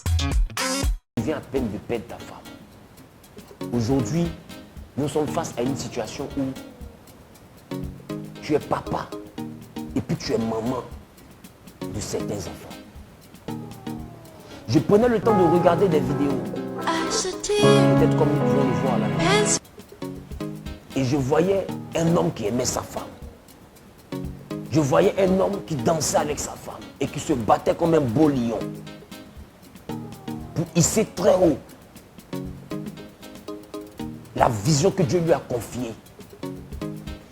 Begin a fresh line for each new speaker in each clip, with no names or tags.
Tu viens à peine de perdre ta femme. Aujourd'hui, nous sommes face à une situation où tu es papa et puis tu es maman de certains enfants. Je prenais le temps de regarder des vidéos, peut-être comme nous pouvons le voir là. Et je voyais un homme qui aimait sa femme. Je voyais un homme qui dansait avec sa femme et qui se battait comme un beau lion pour hisser très haut la vision que Dieu lui a confiée.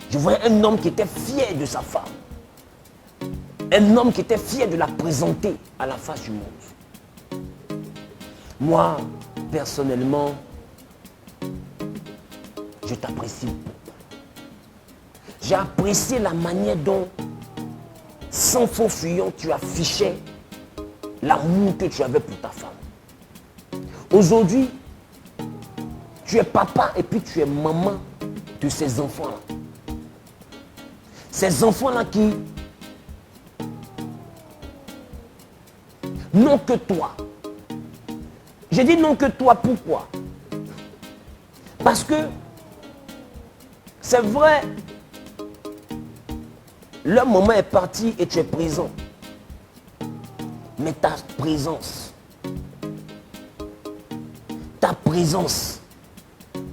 Je voyais un homme qui était fier de sa femme. Un homme qui était fier de la présenter à la face du monde. Moi, personnellement, je t'apprécie beaucoup. J'ai apprécié la manière dont, sans faux fuyant, tu affichais l'amour que tu avais pour ta femme. Aujourd'hui, tu es papa et puis tu es maman de ces enfants-là. Ces enfants-là qui n'ont que toi. Je dis non que toi, pourquoi? Parce que c'est vrai, leur maman est parti et tu es présent. Mais ta présence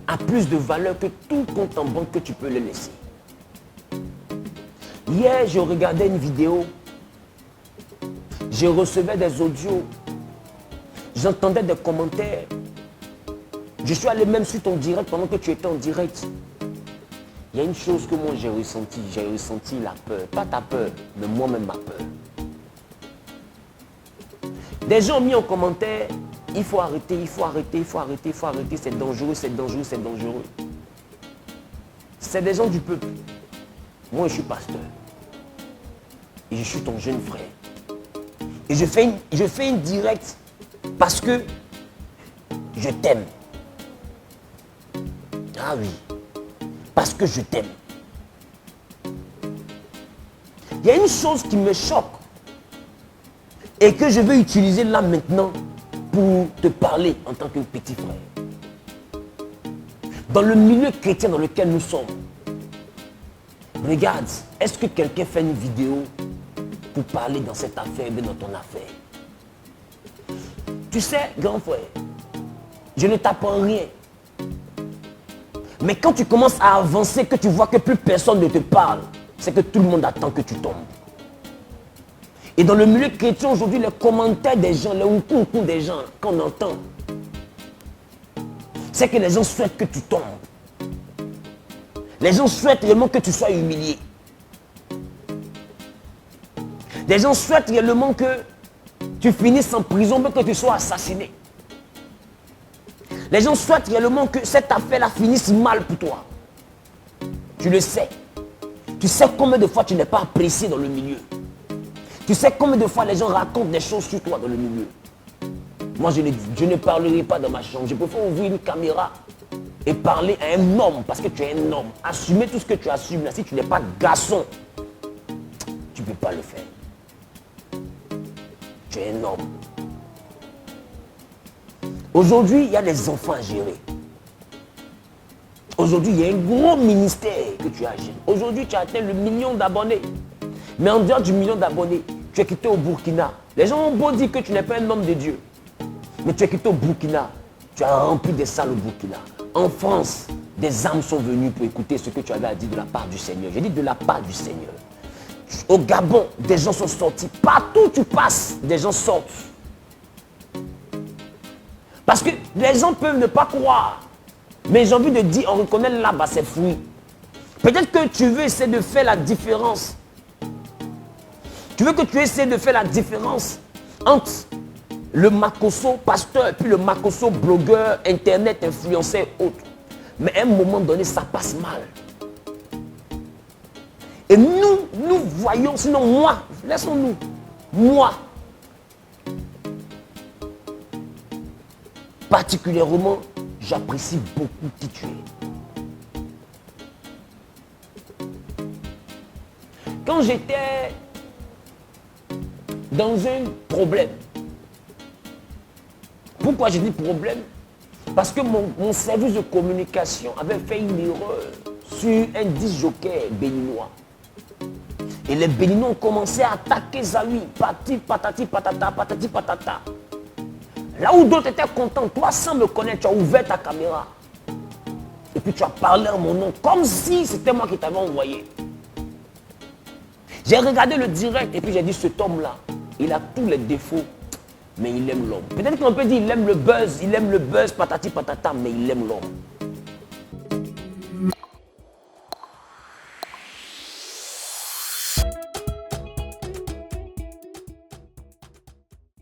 a plus de valeur que tout compte en banque que tu peux le laisser. Hier, je regardais une vidéo, je recevais des audios, j'entendais des commentaires. Je suis allé même sur ton direct pendant que tu étais en direct. Il y a une chose que moi j'ai ressenti la peur. Pas ta peur, mais moi-même ma peur. Des gens ont mis en commentaire, il faut arrêter, il faut arrêter, il faut arrêter, il faut arrêter, c'est dangereux, c'est dangereux, c'est dangereux. C'est des gens du peuple. Moi je suis pasteur. Et je suis ton jeune frère. Et je fais une directe parce que je t'aime. Ah oui. Parce que je t'aime. Il y a une chose qui me choque et que je veux utiliser là maintenant pour te parler en tant que petit frère. Dans le milieu chrétien dans lequel nous sommes, regarde, est-ce que quelqu'un fait une vidéo pour parler dans cette affaire ou dans ton affaire? Tu sais, grand frère, je ne t'apprends rien. Mais quand tu commences à avancer, que tu vois que plus personne ne te parle, c'est que tout le monde attend que tu tombes. Et dans le milieu chrétien aujourd'hui, les commentaires des gens, les oukou des gens qu'on entend, c'est que les gens souhaitent que tu tombes. Les gens souhaitent réellement que tu sois humilié. Les gens souhaitent réellement que tu finisses en prison, mais que tu sois assassiné. Les gens souhaitent réellement que cette affaire-là finisse mal pour toi. Tu le sais. Tu sais combien de fois tu n'es pas apprécié dans le milieu. Tu sais combien de fois les gens racontent des choses sur toi dans le milieu. Moi, je ne parlerai pas dans ma chambre. Je préfère ouvrir une caméra et parler à un homme parce que tu es un homme. Assumer tout ce que tu assumes. Là, si tu n'es pas garçon, tu ne peux pas le faire. Tu es un homme. Aujourd'hui, il y a des enfants à gérer. Aujourd'hui, il y a un gros ministère que tu as à gérer. Aujourd'hui, tu as atteint le 1 million d'abonnés. Mais en dehors du 1 million d'abonnés, tu es quitté au Burkina. Les gens ont beau dire que tu n'es pas un homme de Dieu. Mais tu es quitté au Burkina. Tu as rempli des salles au Burkina. En France, des âmes sont venues pour écouter ce que tu avais à dire de la part du Seigneur. J'ai dit de la part du Seigneur. Au Gabon, des gens sont sortis. Partout où tu passes, des gens sortent. Parce que les gens peuvent ne pas croire. Mais j'ai envie de dire, on reconnaît là-bas ses fruits. Peut-être que tu veux essayer de faire la différence. Tu veux que tu essaies de faire la différence entre le Makosso pasteur et puis le Makosso blogueur, internet, influenceur, autre. Mais à un moment donné, ça passe mal. Et nous voyons, sinon moi, laissons-nous, moi, particulièrement, j'apprécie beaucoup qui tu es. Quand j'étais dans un problème, Pourquoi j'ai dit problème? Parce que mon service de communication avait fait une erreur sur un disc jockey béninois. Et les Béninois ont commencé à attaquer Zawi. Pati, patati, patata, patati, patata. Là où d'autres étaient contents, toi sans me connaître, tu as ouvert ta caméra. Et puis tu as parlé en mon nom, comme si c'était moi qui t'avais envoyé. J'ai regardé le direct et puis j'ai dit, cet homme-là, il a tous les défauts, mais il aime l'homme. Peut-être qu'on peut dire, il aime le buzz, patati, patata, mais il aime l'homme.